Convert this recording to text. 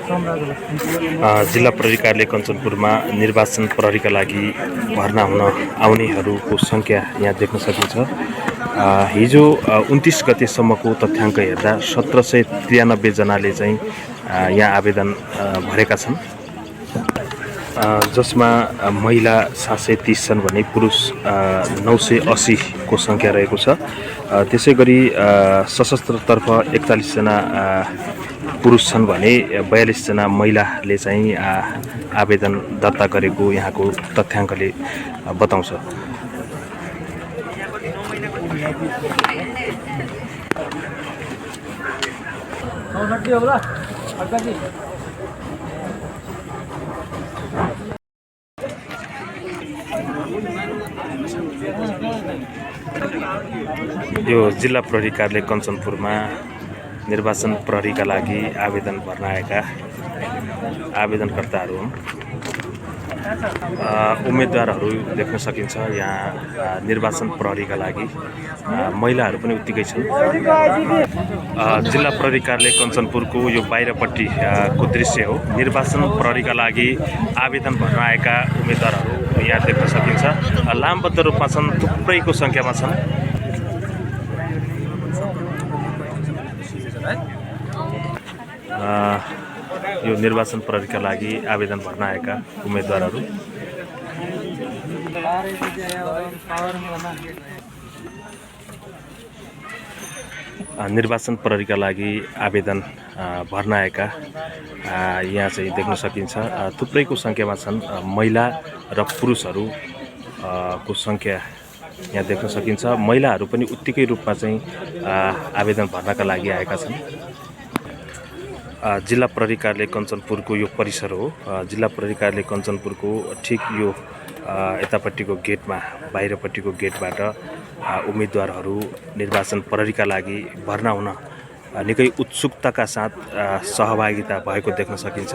जिल्ला प्रहरी कार्यालय कञ्चनपुरमा निर्वाचन प्रहरीका लागि भर्ना हुन आउनेहरूको सङ्ख्या यहाँ देख्न सकिन्छ। हिजो 29 गतेसम्मको तथ्याङ्क हेर्दा 1793 जनाले चाहिँ यहाँ आवेदन भरेका छन्, जसमा महिला 730 छन् भने पुरुष 980 को सङ्ख्या रहेको छ। त्यसै गरी सशस्त्रतर्फ 41 जना पुरुष छन् भने 42 जना महिलाले चाहिँ आवेदन दर्ता गरेको यहाँको तथ्याङ्कले बताउँछ। यो जिल्ला प्रहरी कार्यालय कञ्चनपुरमा निर्वाचन प्रहरीका लागि आवेदन भर्न आएका आवेदनकर्ताहरू हुन्। उम्मेदवारहरू देख्न सकिन्छ। यहाँ निर्वाचन प्रहरीका लागि महिलाहरू पनि उत्तिकै छन्। जिल्ला प्रहरी कार्यालय कञ्चनपुरको यो बाहिरपट्टिको दृश्य हो। निर्वाचन प्रहरीका लागि आवेदन भर्न आएका उम्मेदवारहरू यहाँ देख्न सकिन्छ। लामबद्ध रूपमा छन्, थुप्रैको सङ्ख्यामा छन्। यो निर्वाचन प्रहरीका लागि आवेदन भर्न आएका उम्मेदवारहरू। निर्वाचन प्रहरीका लागि आवेदन भर्न आएका यहाँ चाहिँ देख्न सकिन्छ। थुप्रैको सङ्ख्यामा छन्। महिला र पुरुषहरू को सङ्ख्या यहाँ देख्न सकिन्छ। महिलाहरू पनि उत्तिकै रूपमा चाहिँ आवेदन भर्नका लागि आएका छन्। जिल्ला प्रहरी कार्यालय कञ्चनपुरको यो परिसर हो। जिल्ला प्रहरी कार्यालय कञ्चनपुरको ठिक यो यतापट्टिको गेटमा, बाहिरपट्टिको गेटबाट उम्मेदवारहरू निर्वाचन प्रहरीका लागि भर्ना हुन निकै उत्सुकताका साथ सहभागिता भएको देख्न सकिन्छ।